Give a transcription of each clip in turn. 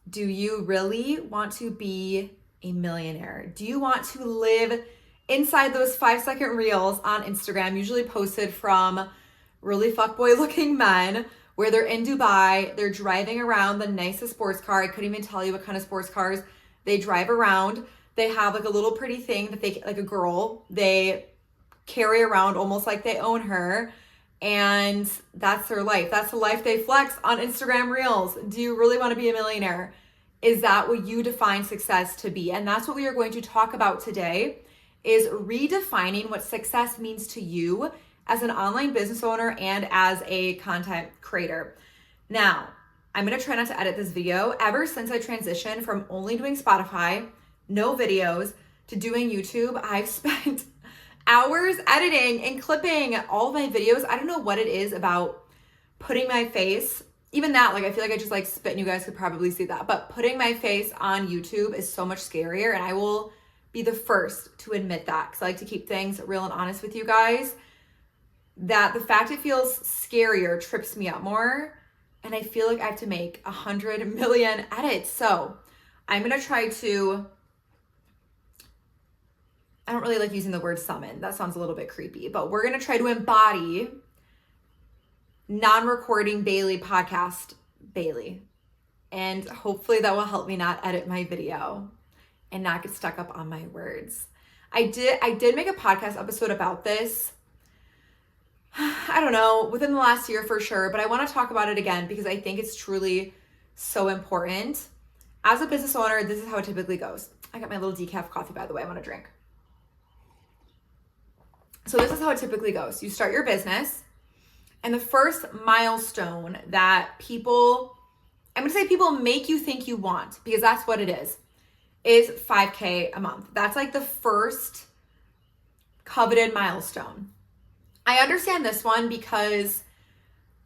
Do you really want to be a millionaire? Do you want to live inside those 5-second reels on Instagram, usually posted from really fuckboy looking men, where they're in Dubai, they're driving around the nicest sports car. I couldn't even tell you what kind of sports cars they drive around. They have like a little pretty thing that they, like a girl, they carry around almost like they own her. And that's their life. That's the life they flex on Instagram Reels. Do you really want to be a millionaire? Is that what you define success to be? And that's what we are going to talk about today, is redefining what success means to you as an online business owner and as a content creator. Now, I'm going to try not to edit this video. Ever since I transitioned from only doing Spotify, no videos, to doing YouTube, I've spent hours editing and clipping all of my videos. I don't know what it is about putting my face, even that, like I feel like I just like spit and you guys could probably see that, but putting my face on YouTube is so much scarier, and I will be the first to admit that because I like to keep things real and honest with you guys, that the fact it feels scarier trips me up more, and I feel like I have to make 100 million edits. So I'm gonna try to, I don't really like using the word summon. That sounds a little bit creepy, but we're going to try to embody non-recording Bailey podcast Bailey. And hopefully that will help me not edit my video and not get stuck up on my words. I did make a podcast episode about this. I don't know, within the last year for sure, but I want to talk about it again because I think it's truly so important. As a business owner, this is how it typically goes. I got my little decaf coffee, by the way, I want to drink. So this is how it typically goes. You start your business, and the first milestone that people, I'm going to say people make you think you want, because that's what it is 5K a month. That's like the first coveted milestone. I understand this one because,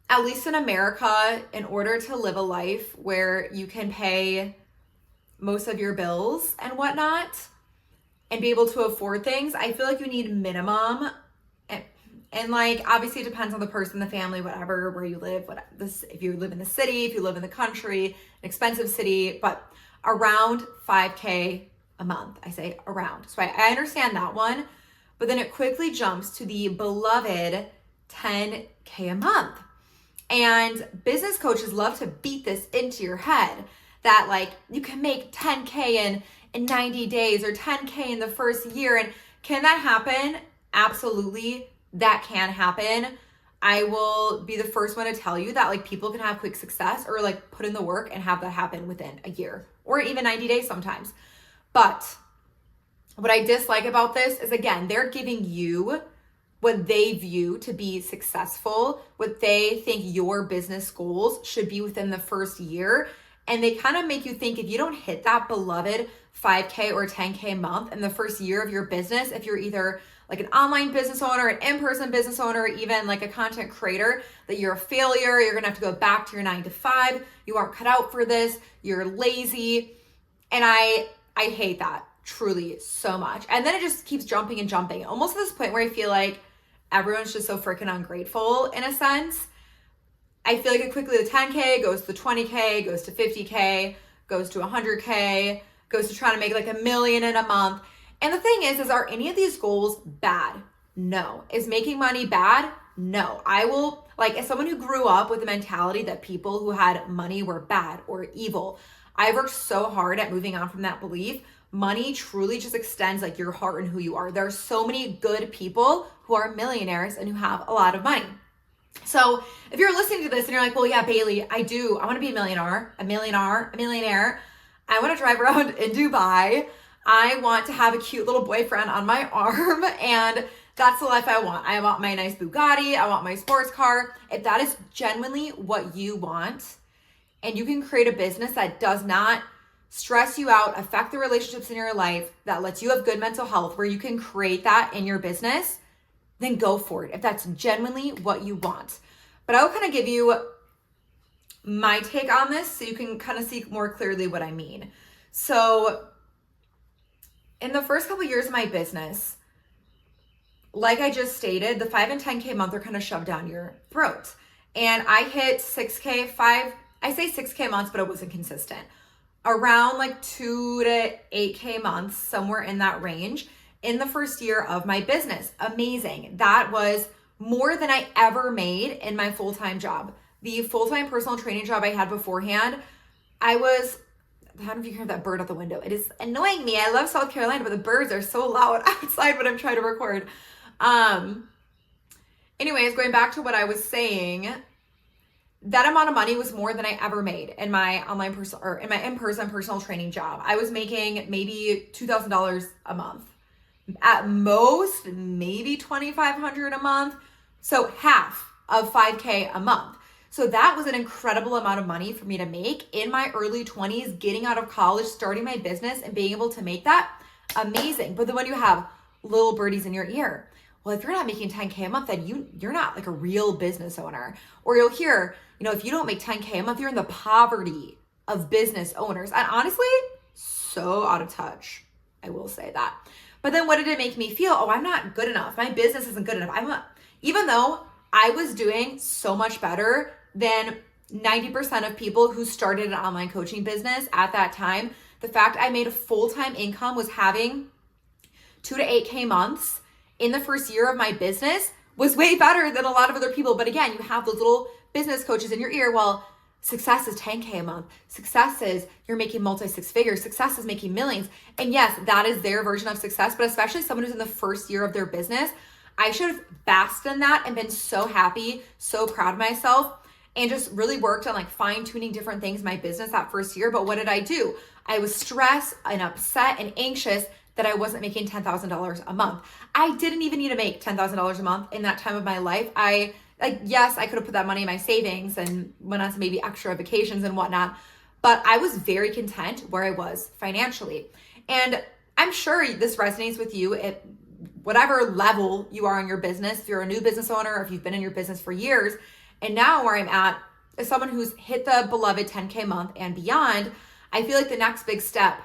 at least in America, in order to live a life where you can pay most of your bills and whatnot, and be able to afford things, I feel like you need minimum. And like, obviously it depends on the person, the family, whatever, where you live, if you live in the city, if you live in the country, an expensive city, but around 5K a month. I say around. So I understand that one, but then it quickly jumps to the beloved 10K a month. And business coaches love to beat this into your head that like you can make 10K in 90 days or 10K in the first year. And can that happen? Absolutely, that can happen. I will be the first one to tell you that like people can have quick success or like put in the work and have that happen within a year or even 90 days sometimes. But what I dislike about this is, again, they're giving you what they view to be successful, what they think your business goals should be within the first year. And they kind of make you think if you don't hit that beloved 5K or 10K a month in the first year of your business, if you're either like an online business owner, an in-person business owner, even like a content creator, that you're a failure, you're gonna have to go back to your 9-to-5, you aren't cut out for this, you're lazy. And I hate that truly so much. And then it just keeps jumping and jumping, almost to this point where I feel like everyone's just so freaking ungrateful in a sense. I feel like it quickly, the 10K goes to 20K, goes to 50K, goes to 100K, goes to trying to make like $1 million in a month. And the thing is are any of these goals bad? No. Is making money bad? No. I will, like, as someone who grew up with the mentality that people who had money were bad or evil, I worked so hard at moving on from that belief. Money truly just extends like your heart and who you are. There are so many good people who are millionaires and who have a lot of money. So if you're listening to this and you're like, well, yeah, Bailey, I want to be a millionaire. I want to drive around in Dubai. I want to have a cute little boyfriend on my arm, and that's the life I want. I want my nice Bugatti. I want my sports car. If that is genuinely what you want, and you can create a business that does not stress you out, affect the relationships in your life, that lets you have good mental health, where you can create that in your business, then go for it if that's genuinely what you want. But I will kind of give you my take on this so you can kind of see more clearly what I mean. So in the first couple of years of my business, like I just stated, the 5 and 10K a month are kind of shoved down your throat. And I hit 6K, I say 6K a month, but it wasn't consistent. around like 2 to 8K months, somewhere in that range in the first year of my business. Amazing. That was more than I ever made in my full-time job. The full-time personal training job I had beforehand, I don't know if you can hear that bird out the window. It is annoying me. I love South Carolina, but the birds are so loud outside when I'm trying to record. Anyways, going back to what I was saying, that amount of money was more than I ever made in my in-person personal training job. I was making maybe $2,000 a month. At most, maybe $2,500 a month. So half of 5K a month. So that was an incredible amount of money for me to make in my early 20s, getting out of college, starting my business, and being able to make that. Amazing. But then when you have little birdies in your ear, well, if you're not making 10K a month, then you're not like a real business owner. Or you'll hear, if you don't make 10K a month, you're in the poverty of business owners. And honestly, so out of touch. I will say that. But then what did it make me feel? Oh, I'm not good enough. My business isn't good enough. Even though I was doing so much better than 90% of people who started an online coaching business at that time, the fact I made a full-time income was having 2 to 8K months in the first year of my business was way better than a lot of other people. But again, you have those little business coaches in your ear. Well, success is 10K a month. Success is you're making multi-six figures. Success is making millions. And yes, that is their version of success, but especially someone who's in the first year of their business, I should have basked in that and been so happy, so proud of myself, and just really worked on like fine-tuning different things in my business that first year. But what did I do? I was stressed and upset and anxious that I wasn't making $10,000 a month. I didn't even need to make $10,000 a month in that time of my life. Yes, I could have put that money in my savings and went on to maybe extra vacations and whatnot, but I was very content where I was financially. And I'm sure this resonates with you at whatever level you are in your business. If you're a new business owner, or if you've been in your business for years, and now where I'm at as someone who's hit the beloved 10K month and beyond, I feel like the next big step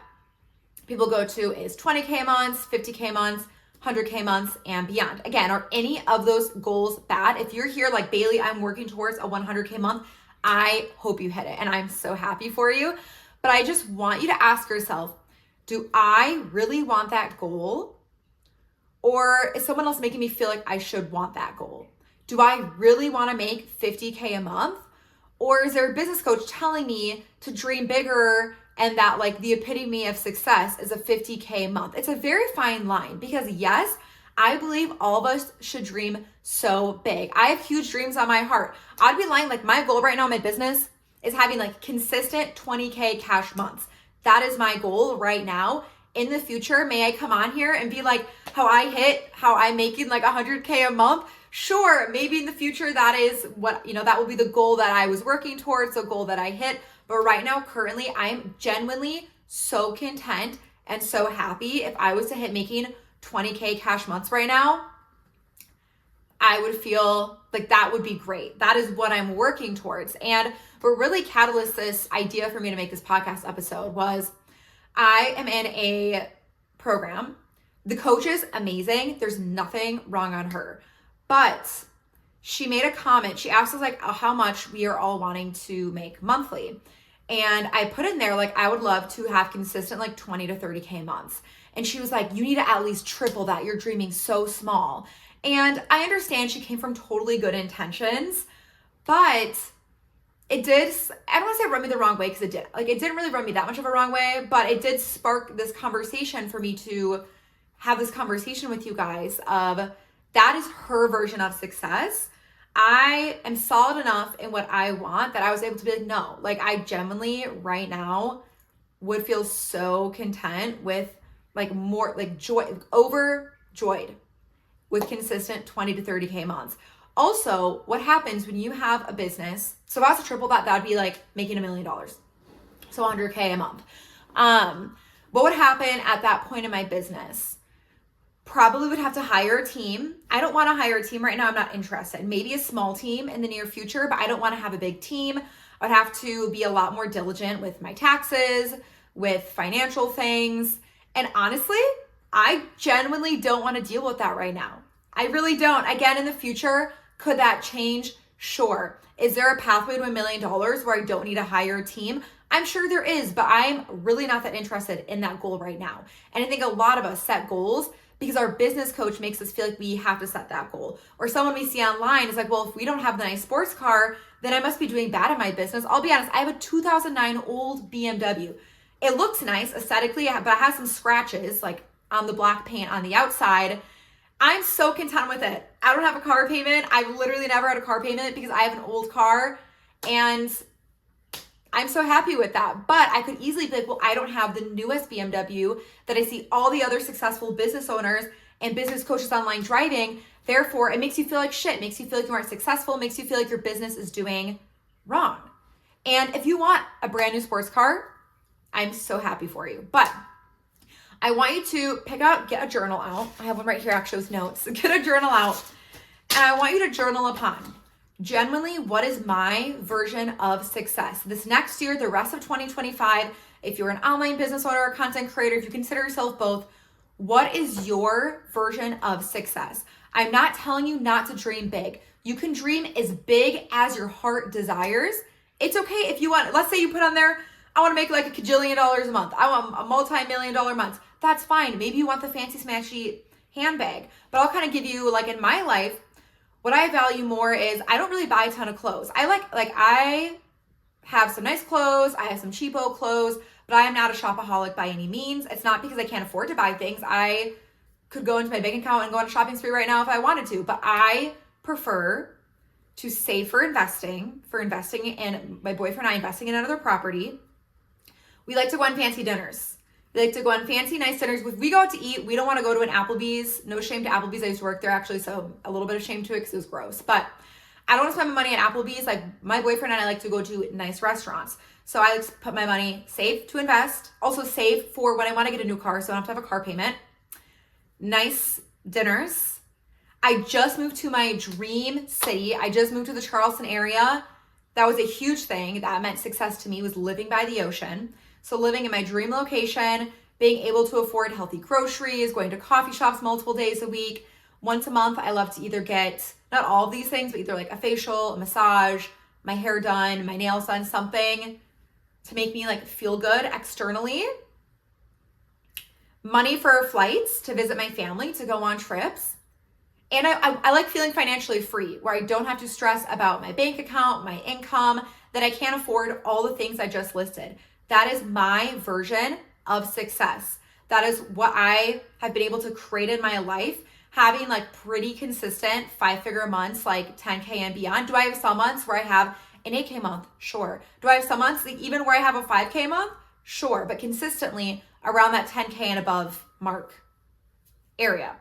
people go to is 20K months, 50K months, 100K months, and beyond. Again, are any of those goals bad? If you're here like, Bailey, I'm working towards a 100K month, I hope you hit it. And I'm so happy for you. But I just want you to ask yourself, do I really want that goal? Or is someone else making me feel like I should want that goal? Do I really want to make 50K a month? Or is there a business coach telling me to dream bigger and that like the epitome of success is a 50K a month? It's a very fine line because yes, I believe all of us should dream so big. I have huge dreams on my heart. I'd be lying, like my goal right now in my business is having like consistent 20K cash months. That is my goal right now. In the future, may I come on here and be like how I'm making like 100K a month? Sure, maybe in the future that is what, that will be the goal that I was working towards, the goal that I hit. But right now, currently, I'm genuinely so content and so happy. If I was to hit making 20K cash months right now, I would feel like that would be great. That is what I'm working towards. And what really catalyzed this idea for me to make this podcast episode was I am in a program. The coach is amazing. There's nothing wrong on her. But she made a comment. She asked us like how much we are all wanting to make monthly. And I put in there, like, I would love to have consistent like 20 to 30K months. And she was like, you need to at least triple that. You're dreaming so small. And I understand she came from totally good intentions, but it did, I don't want to say rub me the wrong way because it did. Like, it didn't really rub me that much of a wrong way, but it did spark this conversation for me to have this conversation with you guys of that is her version of success. I am solid enough in what I want that I was able to be like, no, like I genuinely right now would feel so content with like more like overjoyed with consistent 20 to 30K months. Also, what happens when you have a business? So if I was to triple that, that would be like making $1 million. So 100K a month. What would happen at that point in my business? Probably would have to hire a team. I don't want to hire a team right now. I'm not interested. Maybe a small team in the near future, but I don't want to have a big team. I would have to be a lot more diligent with my taxes, with financial things. And honestly, I genuinely don't want to deal with that right now. I really don't. Again, in the future, could that change? Sure. Is there a pathway to $1 million where I don't need to hire a team? I'm sure there is, but I'm really not that interested in that goal right now. And I think a lot of us set goals because our business coach makes us feel like we have to set that goal. Or someone we see online is like, well, if we don't have the nice sports car, then I must be doing bad in my business. I'll be honest, I have a 2009 old BMW. It looks nice aesthetically, but it has some scratches like on the black paint on the outside. I'm so content with it. I don't have a car payment. I've literally never had a car payment because I have an old car, and I'm so happy with that. But I could easily be like, well, I don't have the newest BMW that I see all the other successful business owners and business coaches online driving. Therefore, it makes you feel like shit, makes you feel like you aren't successful, makes you feel like your business is doing wrong. And if you want a brand new sports car, I'm so happy for you. But I want you to get a journal out. I have one right here actually with notes. Get a journal out. And I want you to journal upon genuinely what is my version of success. This next year, the rest of 2025, if you're an online business owner or content creator, if you consider yourself both, what is your version of success? I'm not telling you not to dream big. You can dream as big as your heart desires. It's okay if you want, let's say you put on there, I want to make like $1 kajillion a month. I want a multi-million-dollar month. That's fine. Maybe you want the fancy smashy handbag, but I'll kind of give you, like in my life, what I value more is I don't really buy a ton of clothes. I have some nice clothes. I have some cheapo clothes, but I am not a shopaholic by any means. It's not because I can't afford to buy things. I could go into my bank account and go on a shopping spree right now if I wanted to, but I prefer to save for investing in my boyfriend and I investing in another property. We like to go on fancy dinners. We like to go on fancy, nice dinners. If we go out to eat, we don't want to go to an Applebee's. No shame to Applebee's. I used to work there actually, so a little bit of shame to it because it was gross. But I don't want to spend my money at Applebee's. Like my boyfriend and I like to go to nice restaurants. So I like to put my money, save to invest. Also save for when I want to get a new car so I don't have to have a car payment. Nice dinners. I just moved to my dream city. I just moved to the Charleston area. That was a huge thing. That meant success to me, was living by the ocean. So living in my dream location, being able to afford healthy groceries, going to coffee shops multiple days a week. Once a month, I love to either get, not all of these things, but either like a facial, a massage, my hair done, my nails done, something to make me like feel good externally. Money for flights to visit my family, to go on trips. And I like feeling financially free, where I don't have to stress about my bank account, my income, that I can't afford all the things I just listed. That is my version of success. That is what I have been able to create in my life, having like pretty consistent 5-figure months, like 10K and beyond. Do I have some months where I have an 8K month? Sure. Do I have some months even where I have a 5K month? Sure. But consistently around that 10K and above mark area.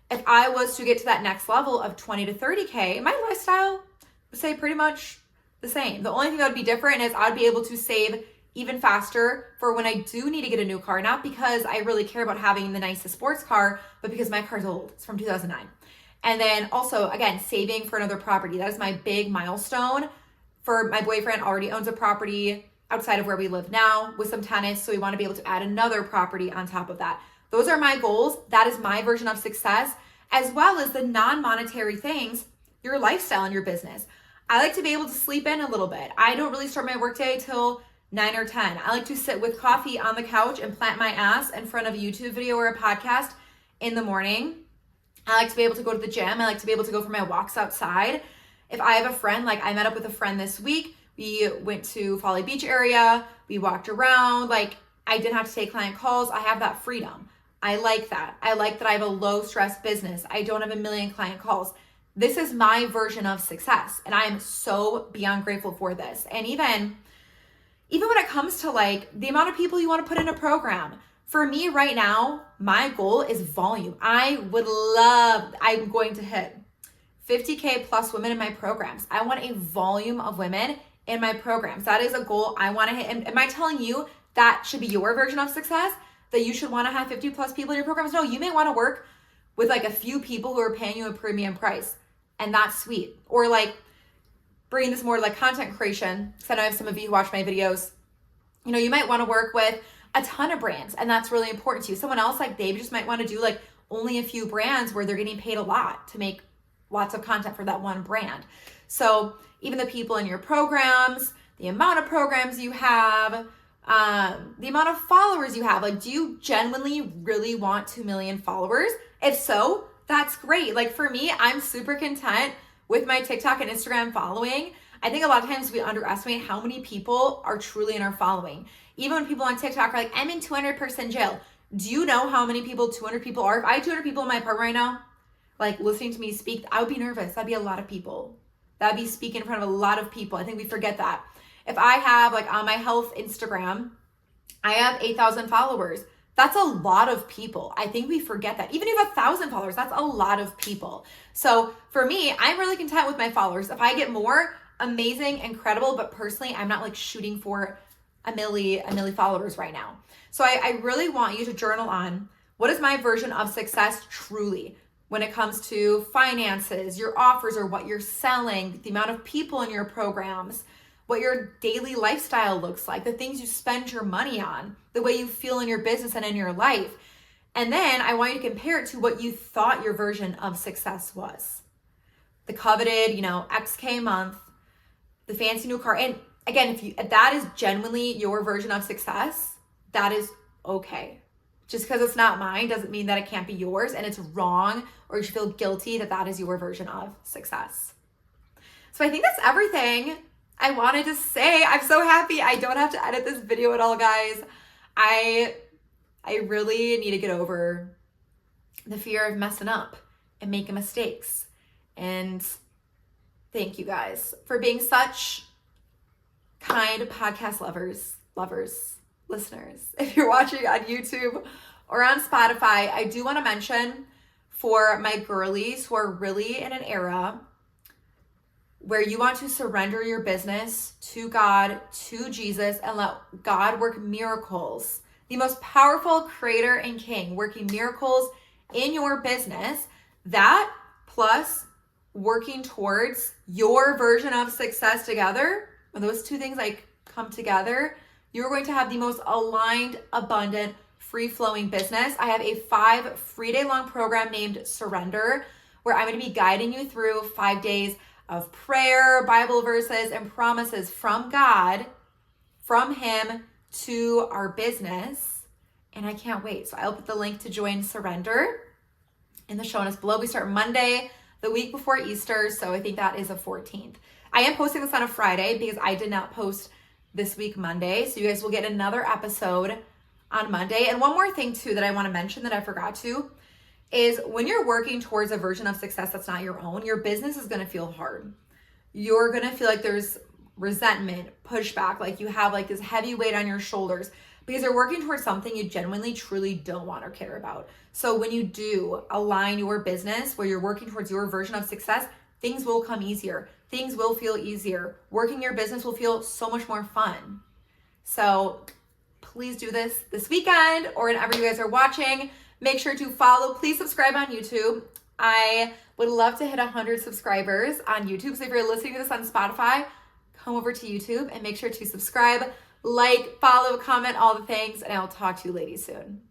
If I was to get to that next level of 20 to 30K, my lifestyle would stay pretty much the same. The only thing that would be different is I'd be able to save even faster for when I do need to get a new car, not because I really care about having the nicest sports car, but because my car's old. It's from 2009. And then also, again, saving for another property. That is my big milestone. For my boyfriend already owns a property outside of where we live now with some tenants, so we want to be able to add another property on top of that. Those are my goals. That is my version of success, as well as the non-monetary things, your lifestyle and your business. I like to be able to sleep in a little bit. I don't really start my workday till 9 or 10. I like to sit with coffee on the couch and plant my ass in front of a YouTube video or a podcast in the morning. I like to be able to go to the gym. I like to be able to go for my walks outside. If I have a friend, like I met up with a friend this week, we went to Folly Beach area, we walked around, like I didn't have to take client calls. I have that freedom. I like that. I like that I have a low stress business. I don't have a million client calls. This is my version of success. And I am so beyond grateful for this. And even when it comes to like the amount of people you want to put in a program, for me right now, my goal is volume. I'm going to hit 50K plus women in my programs. I want a volume of women in my programs. That is a goal I want to hit. And am I telling you that should be your version of success? That you should want to have 50 plus people in your programs? No, you may want to work with like a few people who are paying you a premium price. And that's sweet. Or like bringing this more to like content creation, because I know I have some of you who watch my videos. You know, you might want to work with a ton of brands, and that's really important to you. Someone else like Dave just might want to do like only a few brands where they're getting paid a lot to make lots of content for that one brand. So even the people in your programs, the amount of programs you have, the amount of followers you have. Like, do you genuinely really want 2 million followers? If so, that's great. Like for me, I'm super content with my TikTok and Instagram following. I think a lot of times we underestimate how many people are truly in our following. Even when people on TikTok are like, I'm in 200% jail. Do you know how many people 200 people are? If I had 200 people in my apartment right now, like listening to me speak, I would be nervous. That'd be a lot of people. That'd be speaking in front of a lot of people. I think we forget that. If I have like on my health Instagram, I have 8,000 followers. That's a lot of people. I think we forget that. Even if you have 1,000 followers, that's a lot of people. So for me, I'm really content with my followers. If I get more, amazing, incredible, but personally, I'm not like shooting for a milli followers right now. So I really want you to journal on what is my version of success truly when it comes to finances, your offers or what you're selling, the amount of people in your programs, what your daily lifestyle looks like, the things you spend your money on, the way you feel in your business and in your life. And then I want you to compare it to what you thought your version of success was. The coveted, XK month, the fancy new car. And again, if that is genuinely your version of success, that is okay. Just because it's not mine doesn't mean that it can't be yours and it's wrong or you should feel guilty that is your version of success. So I think that's everything I wanted to say. I'm so happy I don't have to edit this video at all, guys. I really need to get over the fear of messing up and making mistakes. And thank you guys for being such kind podcast lovers, listeners. If you're watching on YouTube or on Spotify, I do want to mention for my girlies who are really in an era where you want to surrender your business to God, to Jesus, and let God work miracles. The most powerful creator and king working miracles in your business. That plus working towards your version of success together, when those two things like come together, you're going to have the most aligned, abundant, free-flowing business. I have a 5 free-day-long program named Surrender, where I'm going to be guiding you through 5 days of prayer, Bible verses, and promises from God, from Him to our business. And I can't wait. So I'll put the link to join Surrender in the show notes below. We start Monday, the week before Easter. So I think that is the 14th. I am posting this on a Friday because I did not post this week Monday. So you guys will get another episode on Monday. And one more thing too that I want to mention that I forgot to is when you're working towards a version of success that's not your own, your business is going to feel hard. You're going to feel like there's resentment, pushback, like you have like this heavy weight on your shoulders because you're working towards something you genuinely, truly don't want or care about. So when you do align your business where you're working towards your version of success, things will come easier. Things will feel easier. Working your business will feel so much more fun. So please do this weekend or whenever you guys are watching. Make sure to follow. Please subscribe on YouTube. I would love to hit 100 subscribers on YouTube. So if you're listening to this on Spotify, come over to YouTube and make sure to subscribe, like, follow, comment, all the things, and I'll talk to you ladies soon.